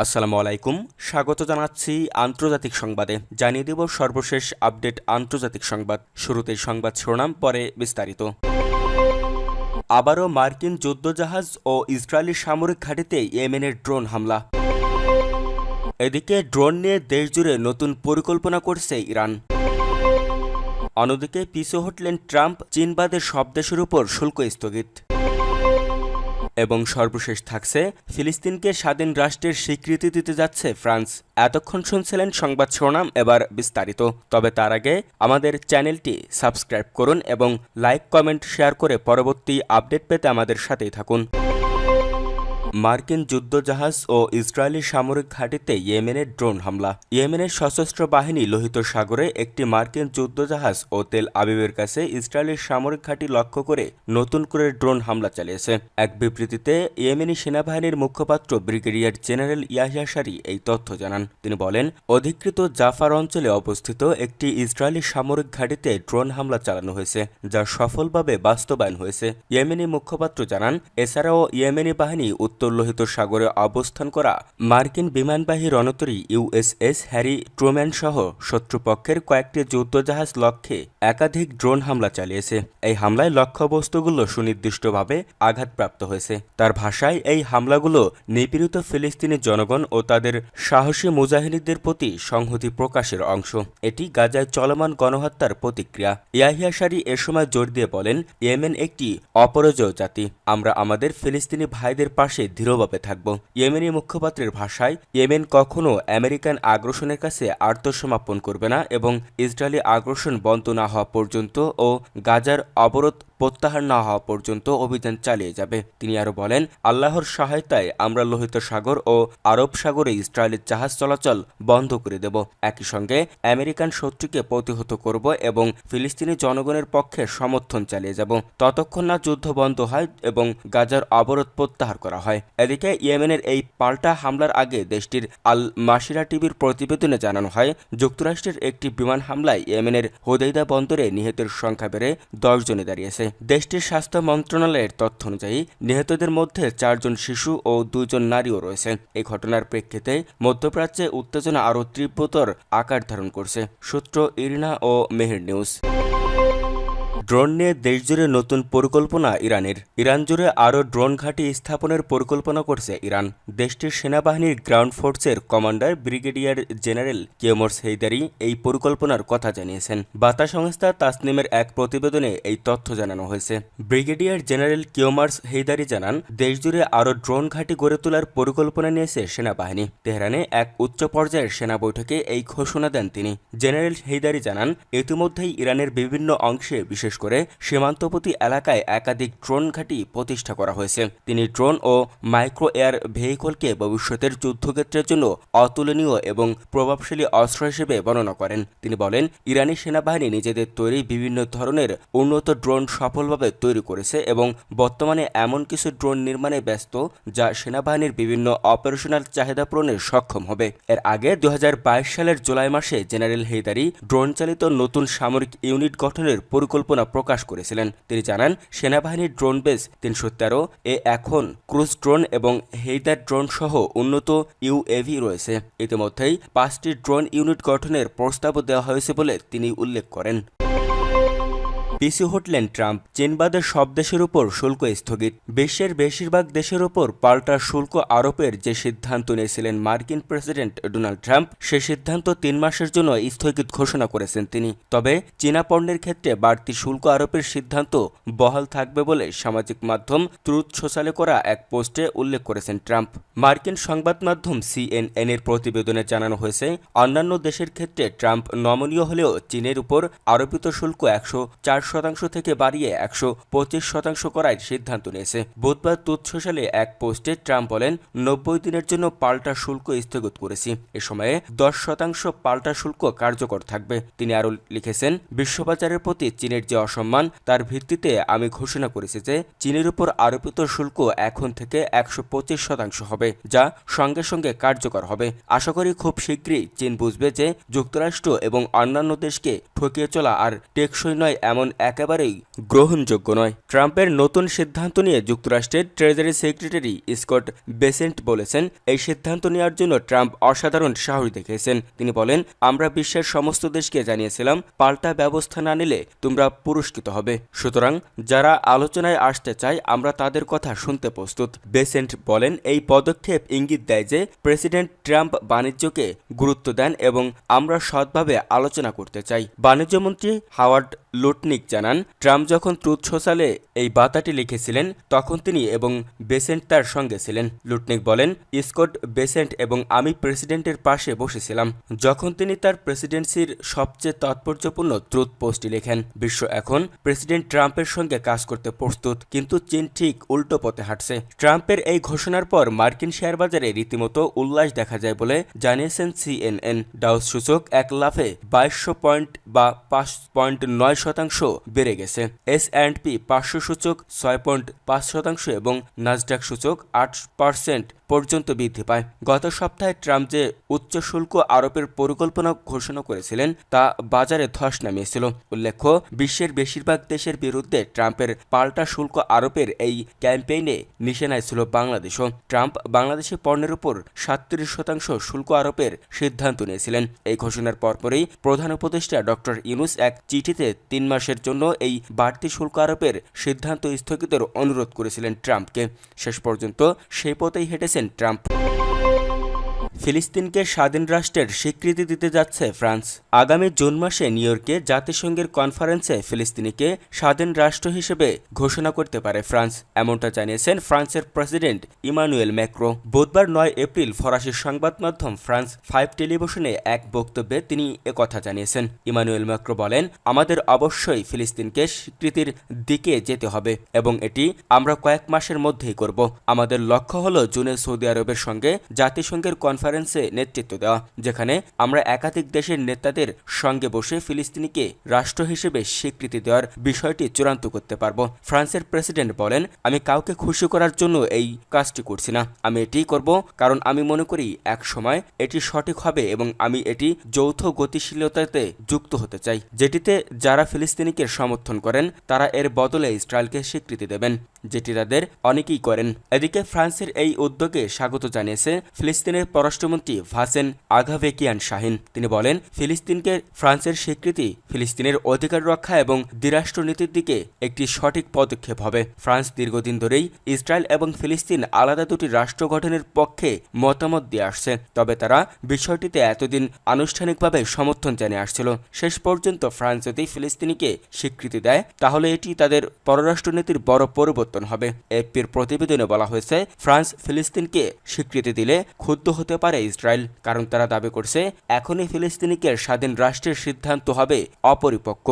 আসসালামু আলাইকুম, স্বাগত জানাচ্ছি আন্তর্জাতিক সংবাদে। জানিয়ে দেব সর্বশেষ আপডেট আন্তর্জাতিক সংবাদ। শুরুতেই সংবাদ শিরোনাম, পরে বিস্তারিত। আবারও মার্কিন যুদ্ধজাহাজ ও ইসরায়েলি সামরিক ঘাঁটিতে ইয়েমেনের ড্রোন হামলা। এদিকে ড্রোন নিয়ে দেশজুড়ে নতুন পরিকল্পনা করছে ইরান। অন্যদিকে পিছু হটলেন ট্রাম্প, চীনবাদের সব দেশের উপর শুল্ক স্থগিত। এবং সর্বশেষ থাকছে, ফিলিস্তিনকে স্বাধীন রাষ্ট্রের স্বীকৃতি দিতে যাচ্ছে ফ্রান্স। এতক্ষণ শুনছিলেন সংবাদ শিরোনাম, এবার বিস্তারিত। তবে তার আগে আমাদের চ্যানেলটি সাবস্ক্রাইব করুন এবং লাইক, কমেন্ট, শেয়ার করে পরবর্তী আপডেট পেতে আমাদের সাথেই থাকুন। মার্কিন যুদ্ধজাহাজ ও ইসরায়েলি সামরিক ঘাঁটিতে ইয়েমেনের ড্রোন হামলা। ইয়েমেনের সশস্ত্র বাহিনী লোহিত সাগরে একটি মার্কিন যুদ্ধজাহাজ ও তেল আবিবের কাছে ইসরায়েলি সামরিক ঘাঁটি লক্ষ্য করে নতুন করে ড্রোন হামলা চালিয়েছে। এক বিবৃতিতে ইয়েমেনি সেনাবাহিনীর মুখপাত্র ব্রিগেডিয়ার জেনারেল ইয়াহিয়া সারি এই তথ্য জানান। তিনি বলেন, অধিকৃত জাফার অঞ্চলে অবস্থিত একটি ইসরায়েলি সামরিক ঘাঁটিতে ড্রোন হামলা চালানো হয়েছে, যা সফলভাবে বাস্তবায়ন হয়েছে। ইয়েমেনি মুখপাত্র জানান, এছাড়াও ইয়েমেনি বাহিনী উত্তর লোহিত সাগরে অবস্থান করা মার্কিন বিমানবাহী রণতরী ইউএসএস হ্যারি ট্রুম্যান সহ শত্রুপক্ষের কয়েকটি যুদ্ধজাহাজ লক্ষ্যে একাধিক ড্রোন হামলা চালিয়েছে। এই হামলায় লক্ষ্যবস্তুগুলো সুনির্দিষ্টভাবে আঘাতপ্রাপ্ত হয়েছে। তার ভাষায়, এই হামলাগুলো নিপীড়িত ফিলিস্তিনি জনগণ ও তাদের সাহসী মুজাহিদদের প্রতি সংহতি প্রকাশের অংশ। এটি গাজায় চলমান গণহত্যার প্রতিক্রিয়া। ইয়াহিয়া সারি এ সময় জোর দিয়ে বলেন, ইয়েমেন একটি অপরাজেয় জাতি। আমরা আমাদের ফিলিস্তিনি ভাইদের পাশে দৃঢ়ভাবে থাকব। ইয়েমেনি মুখপাত্রের ভাষায়, ইয়েমেন কখনো আমেরিকান আগ্রাসনের কাছে আত্মসমর্পণ করবে না এবং ইসরায়েলি আগ্রাসন বন্ধ না হওয়া পর্যন্ত ও গাজার অবরোধ প্রত্যাহার না হওয়া পর্যন্ত অভিযান চালিয়ে যাবে। তিনি আরও বলেন, আল্লাহর সহায়তায় আমরা লোহিত সাগর ও আরব সাগরে ইসরায়েলের জাহাজ চলাচল বন্ধ করে দেব। একই সঙ্গে আমেরিকান শত্রুকে প্রতিহত করব এবং ফিলিস্তিনি জনগণের পক্ষে সমর্থন চালিয়ে যাব ততক্ষণ না যুদ্ধ বন্ধ হয় এবং গাজার অবরোধ প্রত্যাহার করা হয়। এদিকে ইয়েমেনের এই পাল্টা হামলার আগে দেশটির আল মাসিরা টিভির প্রতিবেদনে জানানো হয়, যুক্তরাষ্ট্রের একটি বিমান হামলায় ইয়েমেনের হোদেইদা বন্দরে নিহতের সংখ্যা বেড়ে 10 জনে দাঁড়িয়েছে। দেশটির স্বাস্থ্য মন্ত্রণালয়ের তথ্য অনুযায়ী নিহতদের মধ্যে 4 জন শিশু ও 2 জন নারীও রয়েছে। এই ঘটনার প্রেক্ষিতে মধ্যপ্রাচ্যে উত্তেজনা আরও তীব্রতর আকার ধারণ করছে। সূত্র ইরিনা ও মেহের নিউজ। ড্রোন নিয়ে দেশজুড়ে নতুন পরিকল্পনা ইরানের। ইরান জুড়ে আরও ড্রোন ঘাঁটি স্থাপনের পরিকল্পনা করছে ইরান। দেশটির সেনাবাহিনীর গ্রাউন্ড ফোর্সের কমান্ডার ব্রিগেডিয়ার জেনারেল কিওমার্স হেইদারি এই পরিকল্পনার কথা জানিয়েছেন। বার্তা সংস্থা তাসনিমের এক প্রতিবেদনে এই তথ্য জানানো হয়েছে। ব্রিগেডিয়ার জেনারেল কিওমার্স হেইদারি জানান, দেশজুড়ে আরও ড্রোন ঘাঁটি গড়ে তোলার পরিকল্পনা নিয়েছে সেনাবাহিনী। তেহরানে এক উচ্চ পর্যায়ের সেনা বৈঠকে এই ঘোষণা দেন তিনি। জেনারেল হেইদারি জানান, ইতিমধ্যেই ইরানের বিভিন্ন অংশে, বিশেষ করে সীমান্তবর্তী এলাকায় একাধিক ড্রোন ঘাঁটি প্রতিষ্ঠা করা হয়েছে। তিনি ড্রোন ও মাইক্রো এয়ার ভেহিকলকে ভবিষ্যতের যুদ্ধক্ষেত্রের জন্য অতুলনীয় এবং প্রভাবশালী অস্ত্র হিসেবে বর্ণনা করেন। তিনি বলেন, ইরানি সেনাবাহিনী নিজেদের তৈরি বিভিন্ন ধরনের উন্নত ড্রোন সফলভাবে তৈরি করেছে এবং বর্তমানে এমন কিছু ড্রোন নির্মাণে ব্যস্ত যা সেনাবাহিনীর বিভিন্ন অপারেশনাল চাহিদা পূরণে সক্ষম হবে। এর আগে 2022 সালের জুলাই মাসে জেনারেল হেইদারি ড্রোন চালিত নতুন সামরিক ইউনিট গঠনের পরিকল্পনা প্রকাশ করেছিলেন। তিনি জানান, সেনাবাহিনীর ড্রোন বেস 313 এ এখন ক্রুজ ড্রোন এবং হেইদার ড্রোন সহ উন্নত ইউএভি রয়েছে। ইতিমধ্যেই 5টি ড্রোন ইউনিট গঠনের প্রস্তাবও দেওয়া হয়েছে বলে তিনি উল্লেখ করেন। পিছু হটলেন ট্রাম্প, চীনবাদের সব দেশের উপর শুল্ক স্থগিত। বিশ্বের বেশিরভাগ দেশের উপর পাল্টা শুল্ক আরোপের যে সিদ্ধান্ত নিয়েছিলেন মার্কিন প্রেসিডেন্ট ডোনাল্ড ট্রাম্প, সে সিদ্ধান্ত 3 মাসের জন্য স্থগিত ঘোষণা করেছেন তিনি। তবে চীনা পণ্যের ক্ষেত্রে বাড়তি শুল্ক আরোপের সিদ্ধান্ত বহাল থাকবে বলে সামাজিক মাধ্যম ট্রুথ সোশ্যালে করা এক পোস্টে উল্লেখ করেছেন ট্রাম্প। মার্কিন সংবাদ মাধ্যম CNN এর প্রতিবেদনে জানানো হয়েছে, অন্যান্য দেশের ক্ষেত্রে ট্রাম্প নমনীয় হলেও চীনের উপর আরোপিত শুল্ক 104% থেকে বাড়িয়ে 125% করার সিদ্ধান্ত নিয়েছে। বুধবার ট্রুথ সোশ্যালে এক পোস্টে ট্রাম্প বলেন, 90 দিনের জন্য পাল্টা শুল্ক স্থগিত করেছি। এ সময়ে 10% পাল্টা শুল্ক কার্যকর থাকবে। তিনি আরও লিখেছেন, বিশ্ববাজারের প্রতি চীনের যে অসম্মান, তার ভিত্তিতে আমি ঘোষণা করেছি যে চীনের উপর আরোপিত শুল্ক এখন থেকে 125% হবে, যা সঙ্গে সঙ্গে কার্যকর হবে। আশা করি খুব শীঘ্রই চীন বুঝবে যে যুক্তরাষ্ট্র এবং অন্যান্য দেশকে ঠকিয়ে চলা আর টেকসই নয় এমন একেবারেই গ্রহণযোগ্য নয়। ট্রাম্পের নতুন সিদ্ধান্ত নিয়ে যুক্তরাষ্ট্রের ট্রেজারি সেক্রেটারি স্কট বেসেন্ট বলেছেন, এই সিদ্ধান্ত নেওয়ার জন্য ট্রাম্প অসাধারণ সাহস দেখিয়েছেন। তিনি বলেন, আমরা বিশ্বের সমস্ত দেশকে জানিয়েছিলাম পাল্টা ব্যবস্থা না নিলে তোমরা পুরস্কৃত হবে। সুতরাং যারা আলোচনায় আসতে চায় আমরা তাদের কথা শুনতে প্রস্তুত। বেসেন্ট বলেন, এই পদক্ষেপ ইঙ্গিত দেয় যে প্রেসিডেন্ট ট্রাম্প বাণিজ্যকে গুরুত্ব দেন এবং আমরা সৎভাবে আলোচনা করতে চাই। বাণিজ্যমন্ত্রী হাওয়ার্ড লুটনিক জানান, ট্রাম্প যখন ট্রুথ সোশ্যালে এই বার্তাটি লিখেছিলেন তখন তিনি এবং বেসেন্ট তার সঙ্গে ছিলেন। লুটনিক বলেন, স্কট বেসেন্ট এবং আমি প্রেসিডেন্টের পাশে বসেছিলাম যখন তিনি তার প্রেসিডেন্সির সবচেয়ে তাৎপর্যপূর্ণ ট্রুথ পোস্টটি লেখেন। বিশ্ব এখন প্রেসিডেন্ট ট্রাম্পের সঙ্গে কাজ করতে প্রস্তুত, কিন্তু চীন ঠিক উল্টো পথে হাঁটছে। ট্রাম্পের এই ঘোষণার পর মার্কিন শেয়ার বাজারে রীতিমতো উল্লাস দেখা যায় বলে জানিয়েছেন CNN। ডাউস সূচক এক লাফে 2200 পয়েন্ট বা 5.9% বেড়ে গেছে। S&P 500 সূচক 6.5% এবং নাসডাক সূচক 8% পর্যন্ত বৃদ্ধি পায়। গত সপ্তাহে ট্রাম্প যে উচ্চ শুল্ক আরোপের পরিকল্পনা ঘোষণা করেছিলেন তা বাজারে ধস নামিয়েছিল। উল্লেখ্য, বিশ্বের বেশিরভাগ দেশের বিরুদ্ধে ট্রাম্পের পাল্টা শুল্ক আরোপের এই ক্যাম্পেইনে নিশানায় ছিল বাংলাদেশও। ট্রাম্প বাংলাদেশি পণ্যের উপর 37% শুল্ক আরোপের সিদ্ধান্ত নিয়েছিলেন। এই ঘোষণার পরপরই প্রধান উপদেষ্টা ডক্টর ইউনূস এক চিঠিতে 3 মাসের জন্য এই বাড়তি শুল্ক আরোপের সিদ্ধান্ত স্থগিতের অনুরোধ করেছিলেন ট্রাম্পকে। শেষ পর্যন্ত সেই পথেই হেঁটেছেন ট্রাম্প। ফিলিস্তিনকে স্বাধীন রাষ্ট্রের স্বীকৃতি দিতে যাচ্ছে ফ্রান্স। আগামী জুন মাসে নিউ ইয়র্কে জাতিসংঘের কনফারেন্সে ফিলিস্তিনিকে স্বাধীন রাষ্ট্র হিসেবে ঘোষণা করতে পারে ফ্রান্স, এমনটা জানিয়েছেন ফ্রান্সের প্রেসিডেন্ট ইমানুয়েল ম্যাক্রো। বুধবার 9 এপ্রিল ফরাসি সংবাদ মাধ্যম ফ্রান্স 5 টেলিভিশনে এক বক্তব্যে তিনি একথা জানিয়েছেন। ইমানুয়েল ম্যাক্রো বলেন, আমাদের অবশ্যই ফিলিস্তিনকে স্বীকৃতির দিকে যেতে হবে এবং এটি আমরা কয়েক মাসের মধ্যেই করব। আমাদের লক্ষ্য হল জুনে সৌদি আরবের সঙ্গে জাতিসংঘের কনফারেন্সে নেতৃত্ব দেওয়া, যেখানে আমরা একাধিক দেশের নেতাদের সঙ্গে বসে ফিলিস্তিনিকে রাষ্ট্র হিসেবে স্বীকৃতি দেওয়ার বিষয়টি চূড়ান্ত করতে পারব। ফ্রান্সের প্রেসিডেন্ট বলেন, আমি কাউকে খুশি করার জন্য এই কাজটি করছি না, আমি এটিই করব কারণ আমি মনে করি এক সময় এটি সঠিক হবে এবং আমি এটি যৌথ গতিশীলতাতে যুক্ত হতে চাই, যেটিতে যারা ফিলিস্তিনিকে সমর্থন করেন তারা এর বদলে ইসরায়েলকে স্বীকৃতি দেবেন, যেটি তাদের অনেকেই করেন। এদিকে ফ্রান্সের এই উদ্যোগে স্বাগত জানিয়েছে ফিলিস্তিনের পররাষ্ট্রমন্ত্রী ভাসেন আঘাভেকিয়ান শাহিন। তিনি বলেন, ফিলিস্তিনকে ফ্রান্সের স্বীকৃতি ফিলিস্তিনের অধিকার রক্ষা এবং দ্বিরাষ্ট্রনীতির দিকে একটি সঠিক পদক্ষেপ হবে। ফ্রান্স দীর্ঘদিন ধরেই ইসরায়েল এবং ফিলিস্তিন আলাদা দুটি রাষ্ট্র গঠনের পক্ষে মতামত দিয়ে আসছে, তবে তারা বিষয়টিতে এতদিন আনুষ্ঠানিকভাবে সমর্থন জানিয়ে আসছিল। শেষ পর্যন্ত ফ্রান্স যদি ফিলিস্তিনিকে স্বীকৃতি দেয় তাহলে এটি তাদের পররাষ্ট্রনীতির বড় পরিবর্তন হবে। এপির প্রতিবেদনে বলা হয়েছে, ফ্রান্স ফিলিস্তিনকে স্বীকৃতি দিলে ক্ষুব্ধ হতে পারে ইসরায়েল, কারণ তারা দাবি করছে এখনই ফিলিস্তিনিকে স্বাধীন রাষ্ট্রের সিদ্ধান্ত হবে অপরিপক্ক।